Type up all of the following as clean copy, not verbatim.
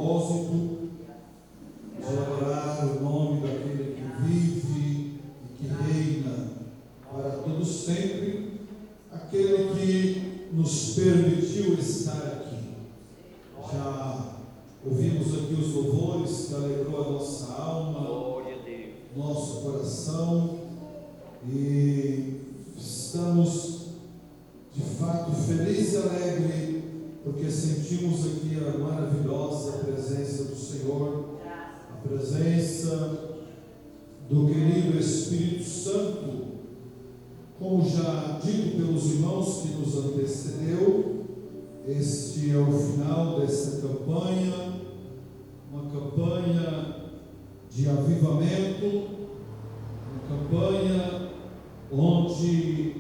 propósito de adorar o nome daquele que vive e que reina para todos sempre, aquele que nos permitiu estar aqui. Já ouvimos aqui os louvores que alegrou a nossa alma, nosso coração, e estamos de fato felizes e alegres porque sentimos aqui a maravilhosa presença do Senhor, a presença do querido Espírito Santo. Como já dito pelos irmãos que nos antecedeu, este é o final dessa campanha, uma campanha de avivamento, uma campanha onde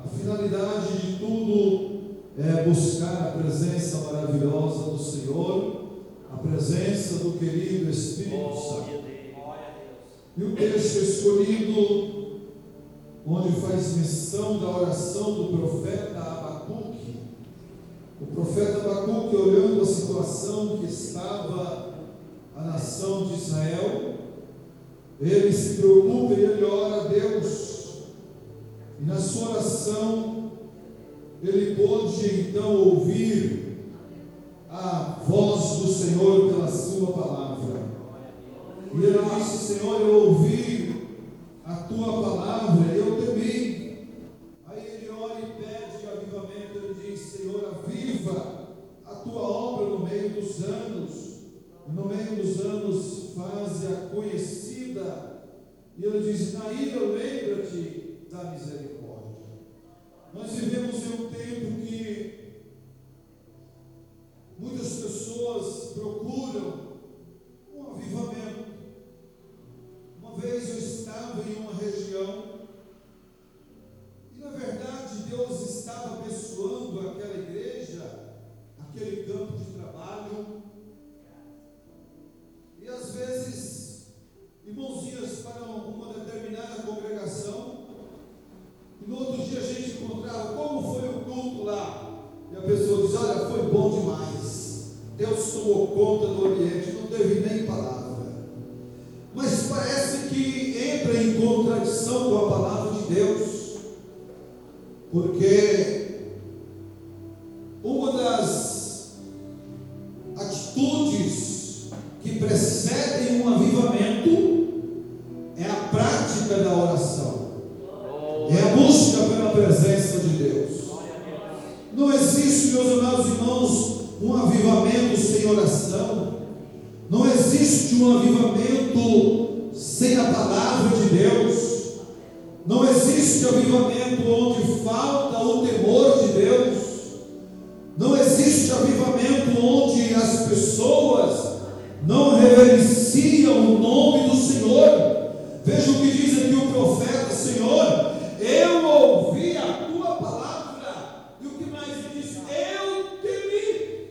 a finalidade de tudo é buscar a presença maravilhosa do Senhor, a presença do querido Espírito Santo. E o texto escolhido, onde faz menção da oração do profeta Abacuque. O profeta Abacuque, olhando a situação que estava a nação de Israel, ele se preocupa e ele ora a Deus. E na sua oração, ele pôde então ouvir a voz do Senhor pela sua palavra. E ele disse: Senhor, eu ouvi a tua palavra e eu temi. Aí ele ora e pede avivamento. Ele diz: Senhor, aviva a tua obra no meio dos anos. E no meio dos anos faze-a conhecida. E ele diz: na ira lembra-te da misericórdia. Nós vivemos em um tempo que muitas pessoas procuram um avivamento. Uma vez eu estava em uma região e, na verdade, Deus estava abençoando aquela igreja, aquele campo de trabalho. E às vezes, irmãos iam para uma determinada congregação e no outro dia a gente encontrava: como foi o culto lá? E a pessoa diz: olha, foi bom demais, Deus tomou conta do ambiente, não teve nem palavra. Mas parece que entra em contradição com a palavra de Deus, porque uma das atitudes que precedem um avivamento é a prática da oração, é a busca pela presença de Deus. Não existe, meus amados irmãos, um avivamento sem oração. Não existe um avivamento sem a palavra de Deus. Não existe avivamento onde falta o temor de Deus. Não existe avivamento onde as pessoas não reverenciam o nome do Senhor. Veja o que diz aqui o profeta: Senhor, eu ouvi a tua palavra. E o que mais ele diz? Eu temi.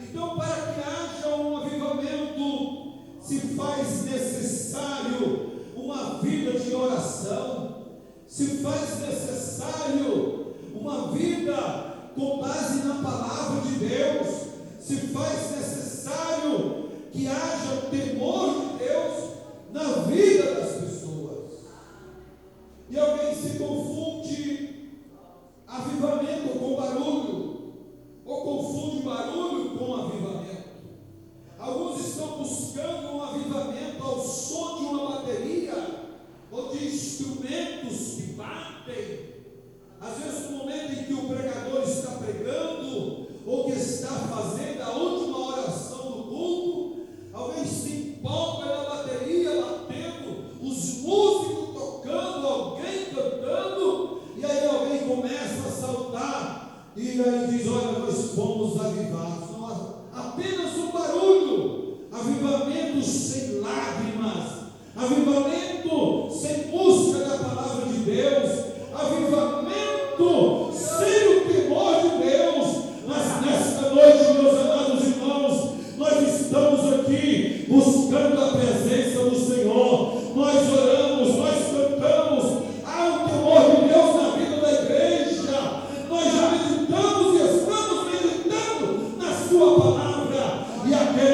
Então, para que haja um avivamento, se faz necessário uma vida de oração, se faz necessário uma vida com base na palavra de Deus, se faz necessário que haja temor de Deus na vida das pessoas. E alguém se confunde avivamento com barulho, ou confunde barulho com avivamento. Alguns estão buscando um avivamento ao som de uma bateria, ou de instrumentos que batem. Às vezes no momento em que o pregador está pregando, ou que está fazendo a última oração do culto, alguém se empolga na bateria batendo, os músicos tocando, alguém cantando, e aí alguém começa a saltar, e aí diz: olha, nós fomos avivados. Não, apenas um barulho. Avivamento sem lágrimas, avivamento sem busca da palavra de Deus, avivamento sem o temor de Deus. Mas nesta noite, meus amados irmãos, nós estamos aqui buscando a presença do Senhor. Nós oramos, nós cantamos. Há um temor de Deus na vida da igreja. Nós já meditamos e estamos meditando na sua palavra. E aquele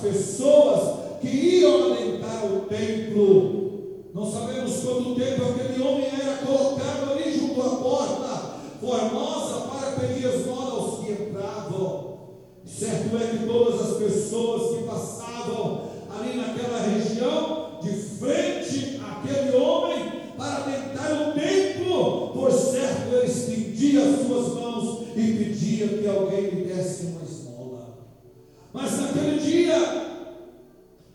pessoas que iam adentrar o templo. Não sabemos quanto tempo aquele homem era colocado ali junto à porta formosa para pedir esmola aos que entravam. Certo é que todas as pessoas que passavam ali naquela região, de frente àquele homem, para adentrar o templo, por certo ele estendia as suas mãos e pedia que alguém lhe desse uma esmola. Mas naquele dia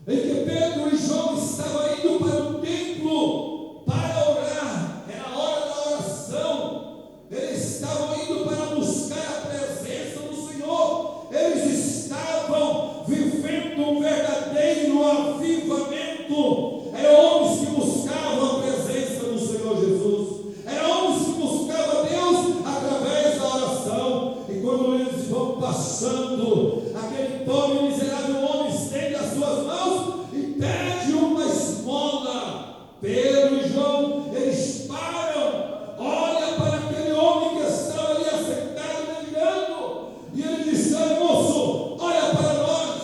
em que Pedro e João estavam indo para o templo para orar, era a hora da oração, eles estavam indo para buscar a presença do Senhor, eles estavam vivendo um verdadeiro avivamento. Eram homens que buscavam a presença do Senhor Jesus, eram homens que buscavam Deus através da oração. E quando eles vão passando, aquele pobre e miserável homem estende as suas mãos e pede uma esmola. Pedro e João, eles param, olham para aquele homem que estava ali assentado mendigando, e ele diz: "Ei, moço, olha para nós."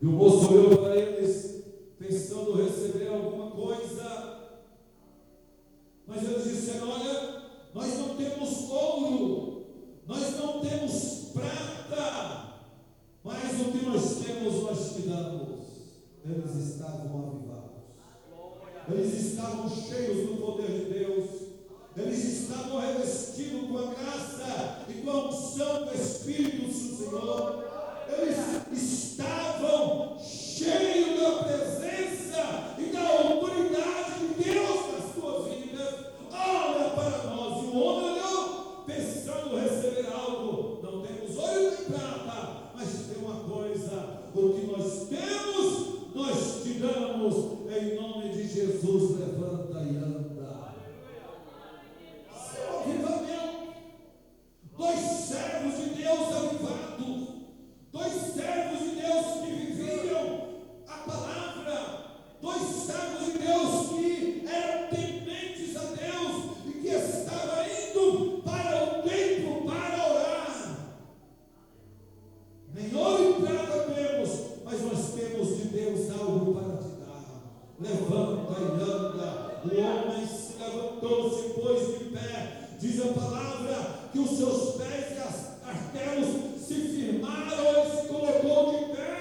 E o moço olhou para eles, pensando receber alguma coisa, mas eles disseram: "Olha, nós não temos ouro, nós não temos prata, mas o que nós temos nós te damos." Eles estavam avivados, eles estavam cheios do poder de Deus, eles estavam revestidos com a graça e com a unção do Espírito do Senhor, eles estavam cheios da presença e da autoridade de Deus nas suas vidas. Olha para nós. E o homem olhou, pensando receber algo. Não temos ouro nem prata, mas tem uma coisa: o que nós temos, nós te damos. Em nome de Jesus, levanta e anda. Seu avivamento. Dois servos de Deus avivados, dois servos de Deus que viviam a palavra, dois servos de Deus que eram tementes a Deus e que estavam indo para o templo para orar. Nem ouro e prata temos, mas nós temos de Deus algo para te dar. Levanta e anda. O homem se levantou, se pôs de pé. Diz a palavra que os seus pés e artelos se firmaram, ele se colocou de pé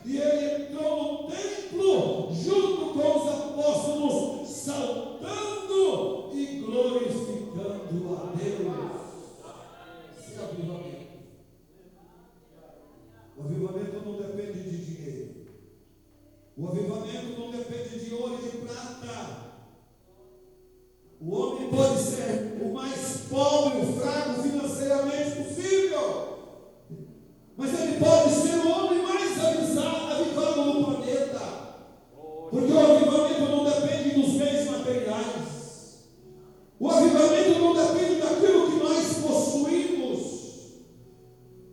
e ele entrou no templo junto com os apóstolos, saltando e glorificando a Deus. Esse é avivamento. O avivamento não depende de dinheiro, o avivamento não depende de ouro e de prata. O homem pode ser o mais pobre, o fraco financeiramente possível, mas ele pode ser o homem mais avivado do planeta, porque o avivamento não depende dos bens materiais, o avivamento não depende daquilo que nós possuímos.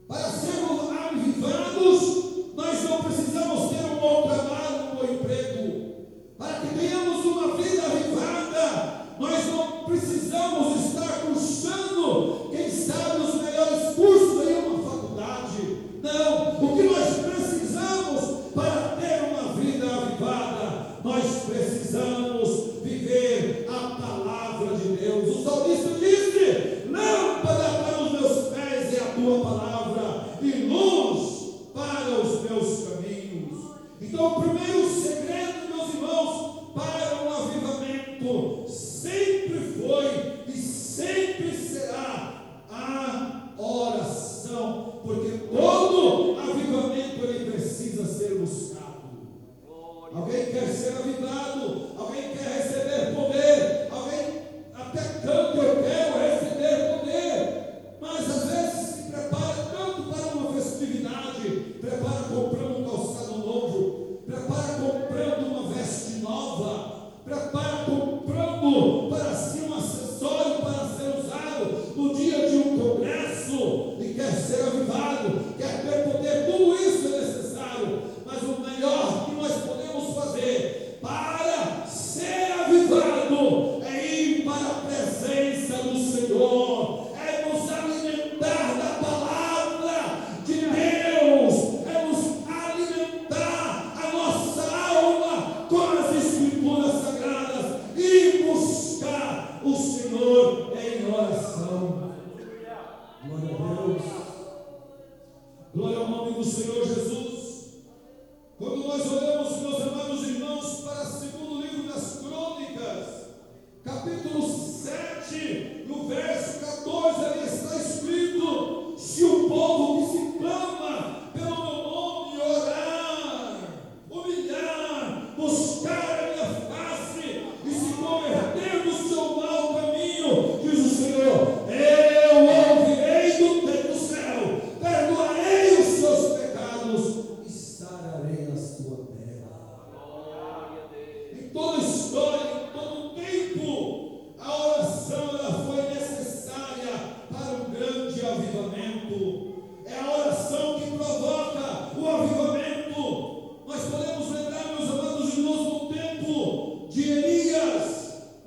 Para sermos avivados, nós não precisamos ter um bom trabalho, um bom emprego. Para que tenhamos uma vida avivada, nós não precisamos estar cursando, quem sabe, os melhores cursos em uma faculdade. Não, o que nós precisamos para ter uma vida avivada, nós precisamos viver a palavra de Deus. O salmista disse: "Lâmpada para os meus pés é a tua palavra, e luz para os meus caminhos." Então, o primeiro segredo, meus irmãos, para um avivamento sempre foi e sempre será a oração, porque todo avivamento ele precisa ser buscado. Alguém quer ser avivado, alguém quer receber poder, alguém até canta: "Eu quero receber poder", mas às vezes se prepara tanto para uma festividade, prepara comprando um calçado novo, prepara comprando uma Senhor Jesus. Quando nós olhamos, meus amados irmãos, para o segundo livro das Crônicas, capítulo 7, no verso 14, ali está escrito: se o povo que se clama pelo meu nome orar, humilhar, buscar a minha face e se converter do seu mau caminho, diz o Senhor, eu ouvirei do céu, perdoarei os seus pecados e sararei a sua terra. Em toda a história, em todo o tempo, a oração ela foi necessária para um grande avivamento. É a oração que provoca o avivamento. Nós podemos lembrar, meus amados irmãos, no tempo de Elias,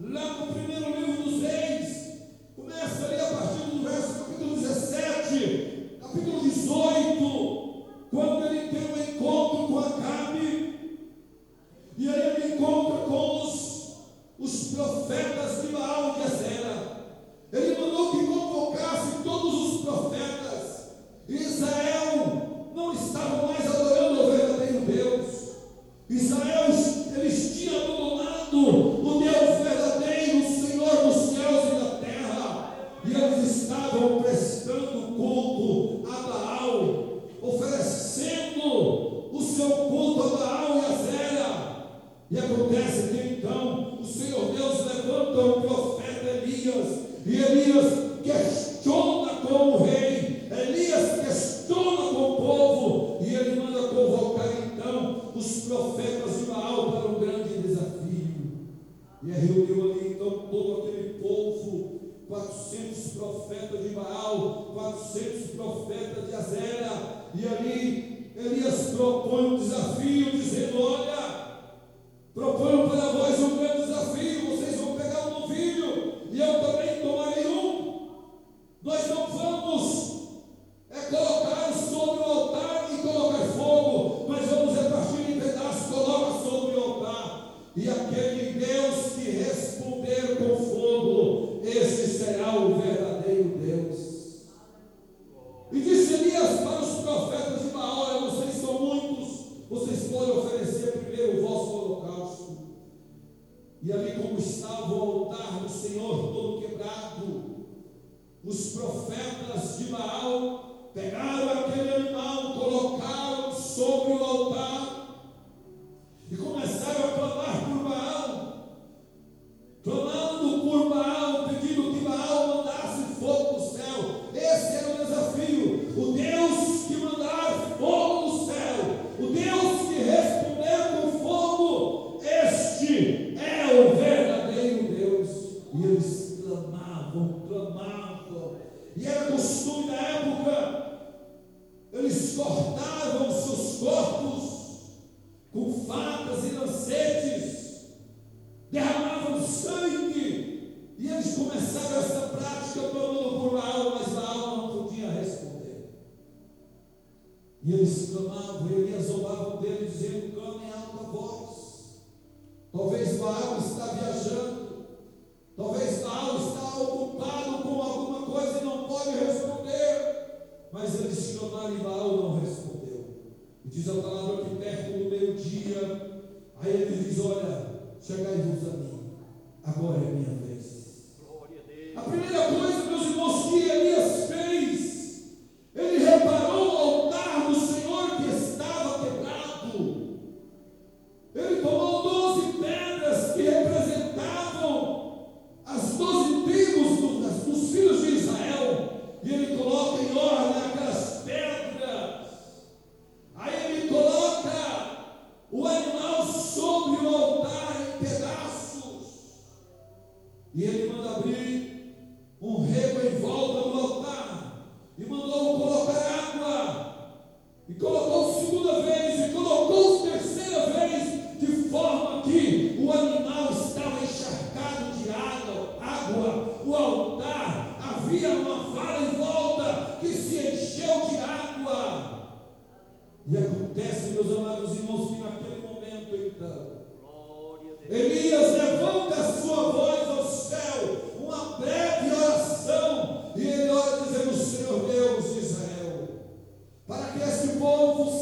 lá no primeiro livro dos Reis, começa ali a partir do verso capítulo 17, capítulo 18, quando ele tem um encontro com Acabe, e aí ele encontra com os profetas de Baal e de Azera. Ele mandou que convocasse todos os profetas. Israel não estava mais adorando o verdadeiro Deus. Israel, eles tinham abandonado o Deus verdadeiro, o Senhor dos céus e da terra, e eles estavam prestando culto a Baal, oferecendo o seu culto a Baal e a Azera. E acontece que então o Senhor Deus levanta o profeta Elias, e Elias questiona com o rei, Elias questiona com o povo, e ele manda convocar então os profetas de Baal para um grande desafio. E reuniu ali então todo aquele povo, 400 profetas de Baal, 400 profetas de Azera, e ali Elias propõe um desafio, dizendo: olha, proponho para vós um grande desafio, vocês vão pegar um novilho, e eu também tomarei um. Nós não vamos colocar sobre o altar e colocar fogo, nós vamos partir em pedaços, coloca sobre o altar, e aquele Deus que responder com fogo, esse será o verdadeiro Deus. E disse Elias para os profetas de Baal: olha, vocês são muitos, vocês podem oferecer primeiro o vosso holocausto. E ali, como estava o altar do Senhor todo quebrado, os profetas de Baal pegaram aquele animal, colocaram sobre o altar e começaram a clamar por Baal, clamando por Baal, pedindo que Baal mandasse fogo do céu. Esse era o desafio: o Deus que mandar fogo do céu, o Deus que responder com fogo, este é o verdadeiro Deus. E eles clamavam, e era costume da época, eles cortavam seus corpos com facas e lancetes, derramavam sangue, e eles começaram essa prática clamando por Baal, mas Baal não podia responder. E eles clamavam, e Elias zombavam dele, dizendo: clame em alta voz. Talvez Baal está viajando, talvez Baal está ocupado com alguma coisa e não pode responder. Mas eles clamaram e Baal não respondeu. E diz a palavra que perto do meio-dia, aí ele diz: olha, chegai-vos a mim, agora é minha vez. A primeira coisa, meus irmãos, que Elias fez, ele reparou o altar do Senhor que estava quebrado. Ele tomou 12 pedras que representavam as 12 tribos dos filhos de Israel, e ele coloca em ordem aquelas pedras. Aí ele coloca o animal sobre o altar em pedaços, e ele manda abrir um rego em volta do altar, e mandou colocar água, e colocou segunda vez, e colocou terceira vez, de forma que o animal estava encharcado de água, o altar havia uma vala em volta que se encheu de água. E acontece, meus amados irmãos, que naquele momento então Elias levanta a sua voz ao céu, uma breve oração, e ele ora dizendo: Senhor Deus de Israel, para que esse povo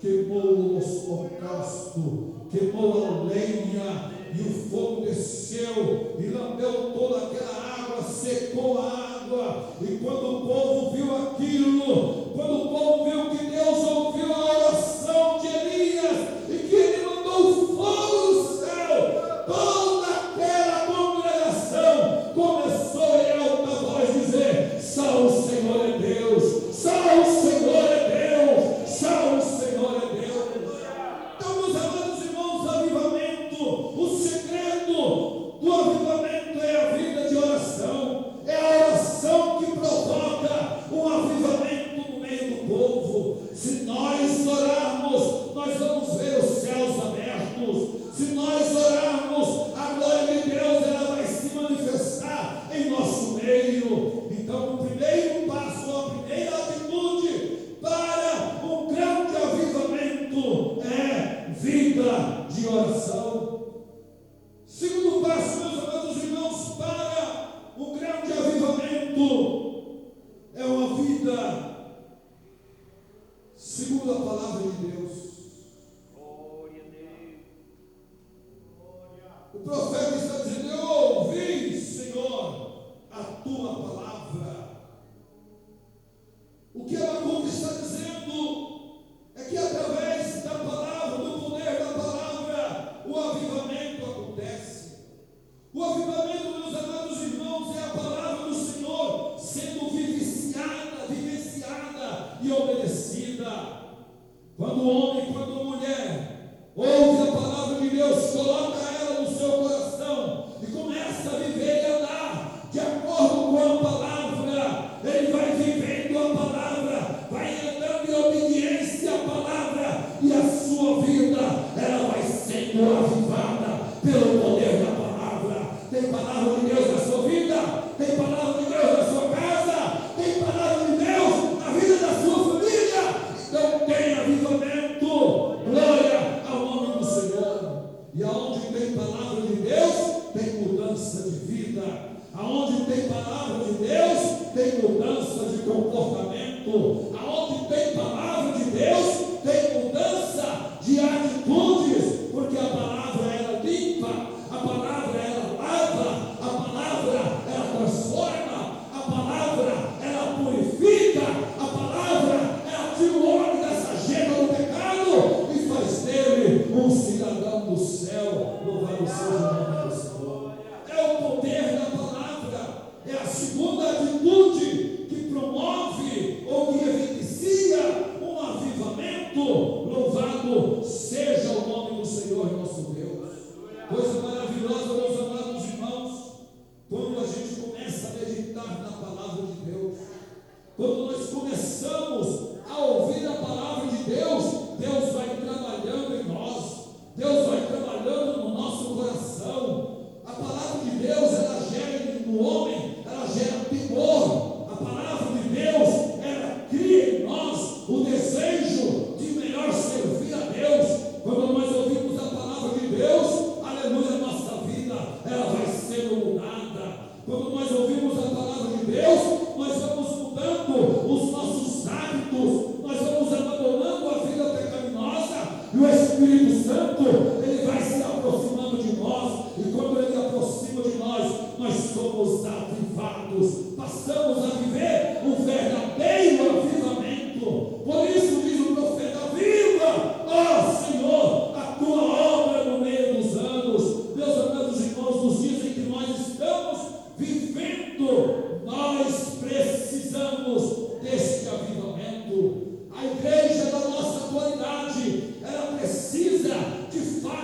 queimou o holocausto, queimou a lenha, e o fogo desceu e lambeu toda aquela água, secou a água. E quando o povo viu aquilo, quando o povo viu que Deus ouviu a oração de Elias e que ele mandou fogo do céu, toda aquela congregação começou em alta voz a dizer: só o Senhor é Deus, só o Senhor é Deus, só o Senhor é Deus. Então, meus amados irmãos, avivamento, o segredo do avivamento é a vida de oração, é a oração que provoca um avivamento no meio do povo. Se nós orarmos, nós vamos ver os céus abertos. Se nós orarmos, a glória de Deus ela vai se manifestar em nosso meio. Então, o primeiro passo, a primeira atitude para um grande avivamento é vida de oração. Segundo passo, meus amados irmãos, para um grande avivamento é uma vida segundo a palavra de Deus. Glória a Deus. O profeta está dizendo: eu ouvi, Senhor, a tua palavra. O que Abacuque está dizendo é que através da palavra, do poder da palavra, o avivamento acontece. O avivamento, meus amados irmãos, é a palavra do Senhor sendo vivenciada e obedecida. Quando o homem, quando a mulher ouve a palavra de Deus, coloca ela no seu coração e começa a viver e andar de acordo com a palavra, ele vai vivendo a palavra, vai andando em obediência à palavra, e a sua vida ela vai sendo avivada pelo poder da palavra. Tem palavra de Deus na sua vida? Tem palavra de Deus na sua casa? Tem palavra de Deus na vida da sua família? Então tem avivamento. Glória ao nome do Senhor. E aonde tem palavra de Deus, tem mudança de vida. Aonde tem palavra de Deus, tem mudança de comportamento. Aonde tem palavra de Deus, tem mudança de atitudes, porque a palavra ela limpa, a palavra ela lava, a palavra ela transforma, a palavra ela purifica, a palavra ela tira o homem dessa gema do pecado e faz dele um cidadão do céu. Louvado seja o nome do Senhor. É o poder da palavra, é a segunda atitude que promove ou que evidencia um avivamento. Louvado seja o nome do Senhor nosso Deus. Coisa maravilhosa, meus amados irmãos, quando a gente começa a meditar na palavra de Deus, quando nós começamos a ouvir a palavra de Deus, Deus vai trabalhando em nós, Deus vai trabalhando no nosso coração. A palavra de Deus, ela gera no homem, ela gera temor. A palavra de Deus, ela cria em nós o desejo de melhor servir a Deus. Quando nós ouvimos a palavra de Deus, aleluia, nossa vida, ela vai sendo mudada. Quando nós ouvimos a palavra de Deus, nós vamos mudando os nossos hábitos, nós vamos abandonando a vida pecaminosa, e o Espírito Santo, ele vai se aproximando de nós, e quando ele aproxima de nós, nós somos avivados, passamos a viver um verdadeiro avivamento. Por isso diz o profeta: viva, ó Senhor, a tua obra no meio dos anos. Meus amados irmãos, nos dias em que nós estamos vivendo, nós precisamos deste avivamento. A igreja da nossa atualidade, ela precisa de fato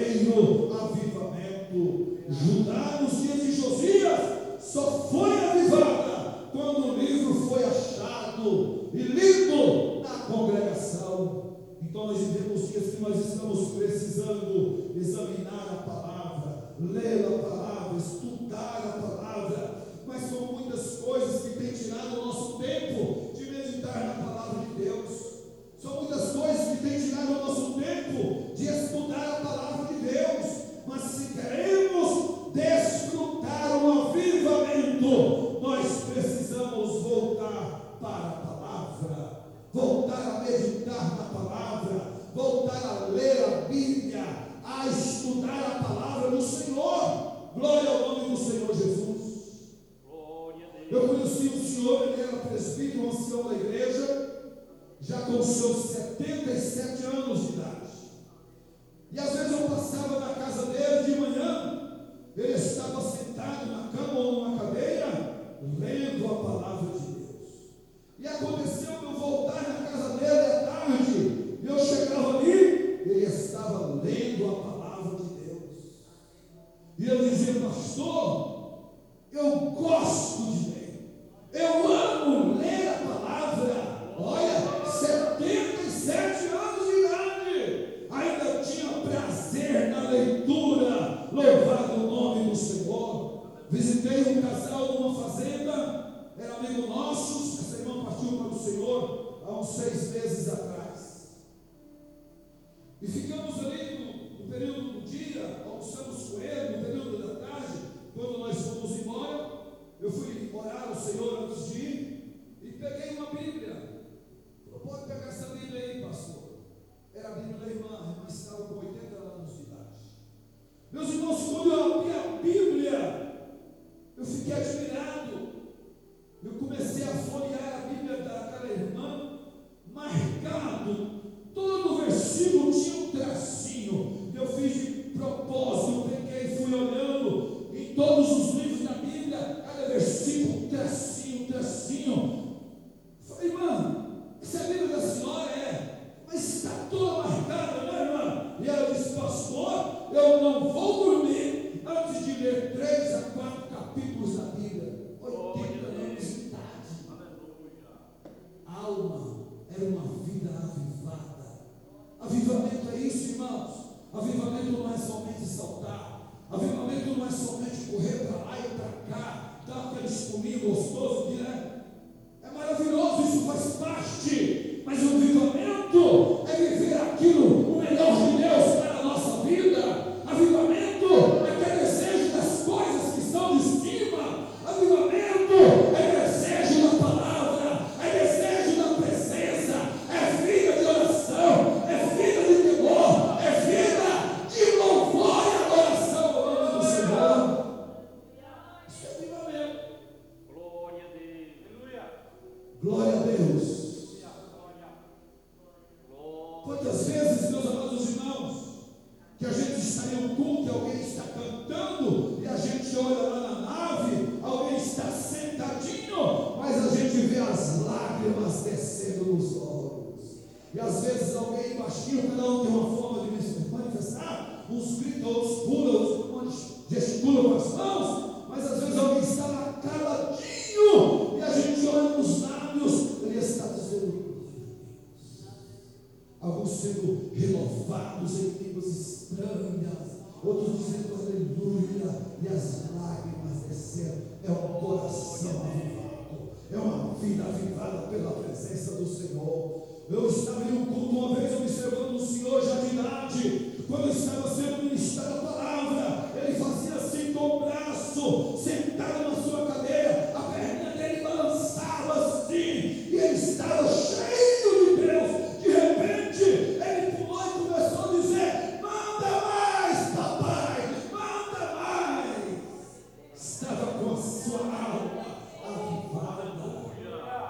verdadeiro avivamento. Judá, nos dias de Josias, só foi avivada quando o livro foi achado e lido na congregação. Então nós vivemos dias que nós estamos precisando examinar a palavra, ler a palavra, estudar a palavra, mas são muitas coisas que têm tirado o nosso tempo de meditar na palavra de Deus. São muitas coisas que têm tirado o nosso tempo de estudar a palavra de Deus. Mas se queremos desfrutar um avivamento, nós precisamos voltar para a palavra, voltar a meditar na palavra, voltar a ler a Bíblia, a estudar a palavra do Senhor. Glória ao nome do Senhor Jesus. Eu conheci o senhor, ele era presbítero, um ancião da igreja, já com seus 77 anos de idade. E às vezes eu passava na casa dele de manhã, ele estava sentado na cama ou numa cadeira, lendo a palavra de Deus. E aconteceu eu voltar na casa dele à tarde, e eu chegava ali, ele estava lendo a palavra de Deus. E ele dizia: pastor, eu gosto de ler, eu amo ler a palavra. Olha, 77 anos de idade, ainda tinha prazer na leitura. Louvado o nome do Senhor. Visitei um casal numa fazenda, era amigo nosso. Essa irmã partiu para o Senhor há uns 6 meses atrás. E ficamos ali no período do dia, almoçamos com ele, no período da tarde. Quando nós fomos embora, eu fui orar ao Senhor antes de ir e peguei uma Bíblia. Pode pegar essa Bíblia aí, pastor. Era a Bíblia da irmã, a irmã estava com 80 anos de idade. Meus irmãos, quando eu abri a Bíblia, eu fiquei admirado. Eu comecei a folhear a Bíblia daquela irmã, marcado. Todo versículo tinha um tracinho. Eu fiz de propósito, eu peguei e fui olhando em todos os livros da Bíblia, cada versículo, tracinho. Falei: irmã, essa é a Bíblia da senhora? Mas está toda marcada, né, irmã? E ela disse: pastor, eu não vou dormir antes de ler 3 a 4 capítulos da Bíblia. 80 anos de idade. A alma era uma vida avivada. Avivamento é isso, irmãos. Avivamento não é somente saltar. Avivamento não é somente correr para lá e para cá, dar aquele espuminho gostoso que, né? É maravilhoso, isso faz parte, mas o avivamento é viver aquilo, o melhor de Deus para a nossa vida. Avivamento é ter desejo das coisas que são de cima. Avivamento é desejo da palavra, é desejo da presença, é vida de oração, é vida de temor, é vida de louvor e adoração ao nome do Senhor. Isso é avivamento. Glória a Deus. Quantas vezes, meus amados irmãos, que a gente está em um culto e alguém está cantando, e a gente olha lá na nave, alguém está sentadinho, mas a gente vê as lágrimas descendo nos olhos. E às vezes alguém baixinho, cada um tem uma forma de manifestar, uns gritam, outros pulam, uns gesticulam com as mãos, mas às vezes alguém está lá caladinho, e a gente olha nos lábios, ele está dizendo, alguns sendo renovados em línguas estranhas, outros dizendo aleluia, e as lágrimas descendo. É um coração avivado, é uma vida avivada pela presença do Senhor. Eu estava em um culto uma vez observando um senhor já de idade, quando estava sendo ministrada a palavra, ele fazia assim com o braço, sentado na sua cadeira, a perna dele balançava assim, e ele estava cheio de Deus. De repente, ele pulou e começou a dizer: manda mais, papai, manda mais. Estava com a sua alma avivada.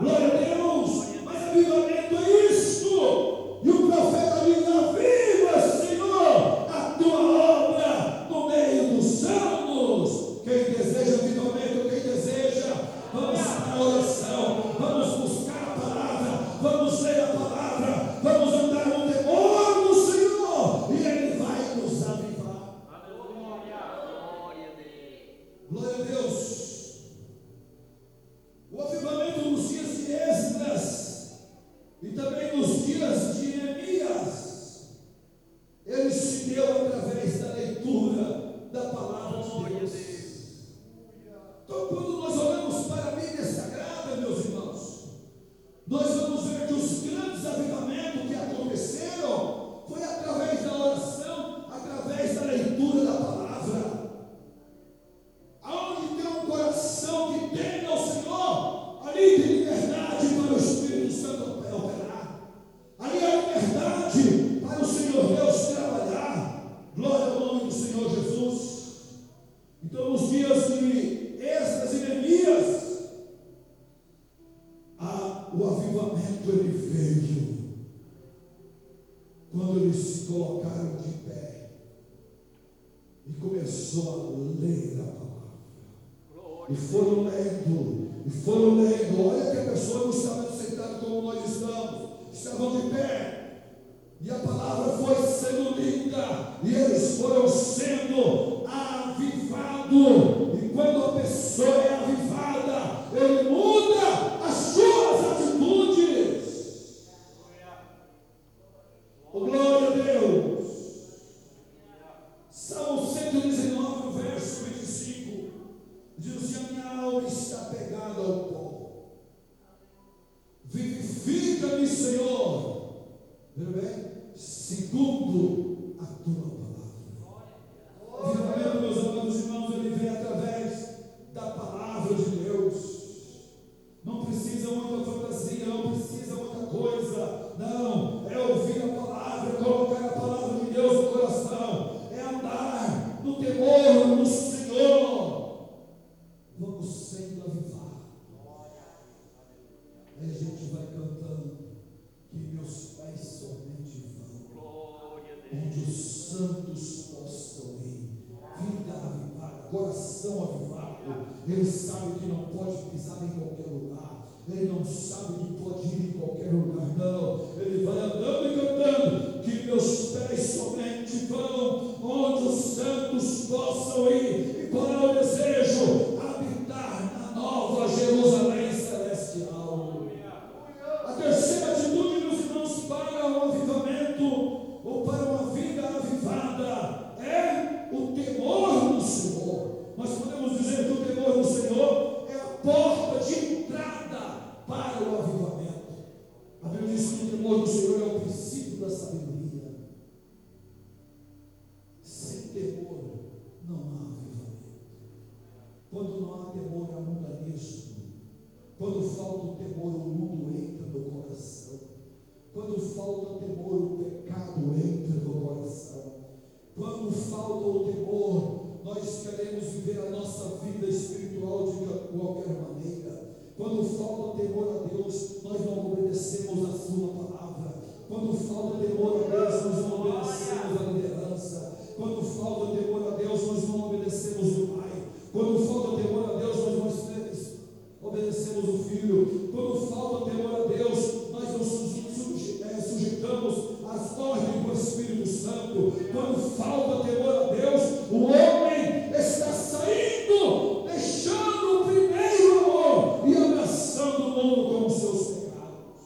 Glória a Deus. Mas avivamento é isto. E o profeta diz: aviva, Senhor, a tua obra no meio dos anos. Quem deseja avivamento, quem deseja, vamos para a oração, vamos buscar a palavra, vamos ler a palavra, vamos andar no temor do Senhor, e Ele vai nos avivar. Então, quando nós olhamos para a Bíblia Sagrada, meus irmãos, nós vamos ver que os grandes avivamentos que aconteceram foi através da oração, através da leitura da palavra. Aonde tem um coração que teme ao Senhor, ali tem liberdade para o Espírito Santo operar. Ali há liberdade para o Senhor Deus trabalhar. Glória ao nome do Senhor Jesus. Então, nos dias de Esdras e Neemias, o avivamento ele veio quando eles se colocaram de pé e começou a ler a palavra. E foram lendo. Olha que a pessoa não estava sentada como nós estamos, estavam de pé. E a palavra foi sendo lida, e eles foram sendo avivados. E quando a pessoa é avivada, ele muda as suas atitudes. Oh, glória a Deus. Salmo 119, verso 25, diz assim: a minha alma está pegada ao pó. Vivifica-me, Senhor. Veja bem? Segundo a tua palavra. O avivamento, meus amados irmãos, ele vem através da palavra de Deus. Não precisa muita fantasia, não precisa muita coisa. Não, é ouvir a palavra, é colocar a palavra de Deus no coração, é andar no temor do Senhor. Vamos sendo avivados. Aí a gente vai cantando que meus pés somente onde os santos possam ir. Vida avivada, coração avivado. Ele sabe que não pode pisar em qualquer lugar. Ele não sabe que pode ir em qualquer lugar. Não, ele vai andando e cantando que meus pés somente vão onde os santos possam ir. E qual é o desejo? Habitar na nova Jerusalém celestial. A terceira atitude, meus irmãos, para o avivamento ou para uma vida avivada é o temor do Senhor. Nós podemos dizer que o temor do Senhor é a porta de entrada para o avivamento. A Bíblia diz que o temor do Senhor é o princípio da sabedoria. Sem temor não há avivamento. Quando não há temor, há mundanismo. Quando falta o temor, o mundo entra no coração. Quando falta o temor, o pecado entra no coração. Quando falta o temor, nós queremos viver a nossa vida espiritual de qualquer maneira. Quando falta o temor a Deus, nós não obedecemos a sua palavra. Quando falta temor a Deus, nós não obedecemos a liderança. Quando falta temor a Deus, nós não obedecemos o Pai. Quando falta temor a Deus, nós não obedecemos o Filho. Quando falta temor a Deus, nós nos sujeitamos às ordens do Espírito Santo. Quando falta temor a Deus, o homem está saindo, deixando o primeiro amor e abraçando o mundo com os seus pecados.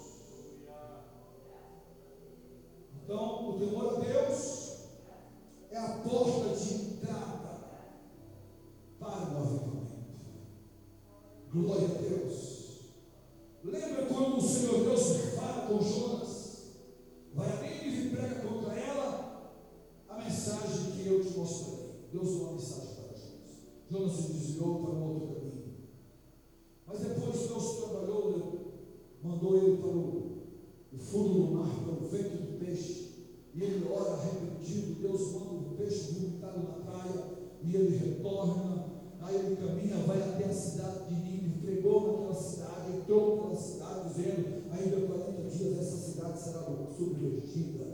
Então, o temor a Deus é a porta de entrada para o avivamento. Glória a Deus. Lembra quando o Senhor Deus fala com Jonas? Vai a Nínive e prega contra ela a mensagem que eu te mostrei. Deus deu uma mensagem para Jonas. Jonas se desviou para um outro caminho. Mas depois Deus trabalhou, mandou ele para o fundo do mar, para o ventre do peixe. E ele ora arrependido. Deus manda o peixe vomitado na praia. E ele retorna. Aí ele caminha, vai até a cidade de Nínive, pregou naquela cidade, entrou naquela cidade, dizendo: ainda 40 dias essa cidade será submergida,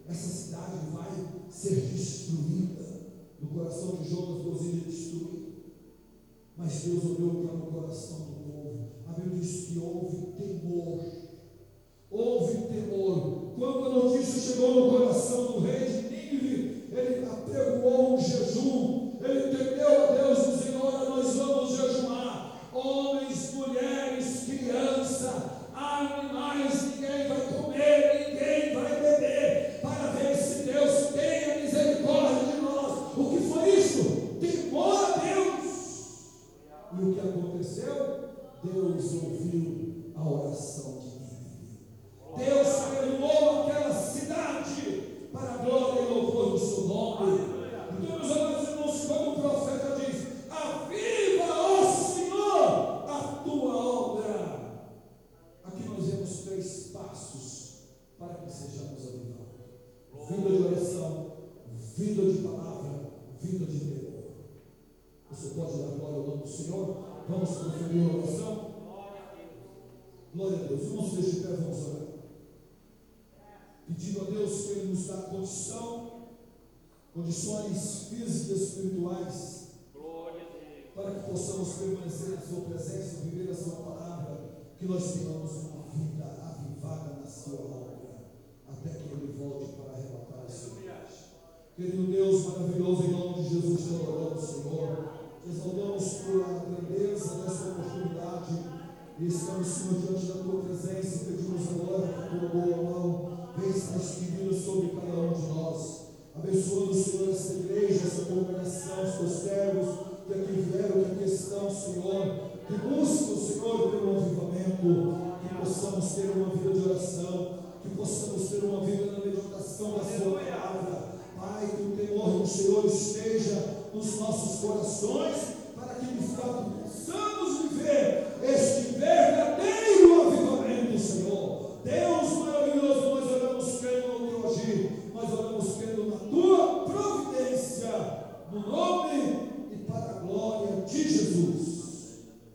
essa cidade vai ser destruída. No coração de Jonas, Deus iria destruir, mas Deus olhou para o coração do povo. A Bíblia diz que houve temor. Quando a notícia chegou no coração do rei de Nínive, ele apregoou um jejum. Ele temeu a Deus, dizendo: olha, nós vamos jejuar. Homens, mulheres, crianças, animais, ninguém vai comer, ninguém vai beber, para ver se Deus tenha misericórdia de nós. O que foi isso? Temor a Deus. E o que aconteceu? Deus ouviu a oração de Nínive. Deus perdoou aquela cidade para a glória e louvor do seu nome. Então, meus amados irmãos, quando o profeta diz: aviva, ó Senhor, a tua obra. Aqui nós vemos 3 passos para que sejamos avivados: vida de oração, vida de palavra, vida de temor. Você pode dar glória ao nome do Senhor? Vamos proferir a oração? Glória a Deus. Vamos deixar de pé, vamos orar. Pedindo a Deus que Ele nos dá condições físicas e espirituais, para que possamos permanecer na Sua presença, viver a Sua palavra, que nós tenhamos uma vida avivada na Sua obra, até que Ele volte para arrebatar a sua igreja. Querido Deus maravilhoso, em nome de Jesus, te adoramos, Senhor. Exaltamos por a grandeza dessa oportunidade e estamos, Senhor, diante da Tua presença. Pedimos agora que a Tua boa mão venha estar estendida sobre cada um de nós, abençoando, Senhor, essa igreja, essa congregação, os Teus servos que aqui vieram, que aqui estão, Senhor, que buscam, Senhor, pelo avivamento, que possamos ter uma vida de oração, que possamos ter uma vida na meditação da Sua palavra. Pai, que o temor do Senhor esteja nos nossos corações, para que de fato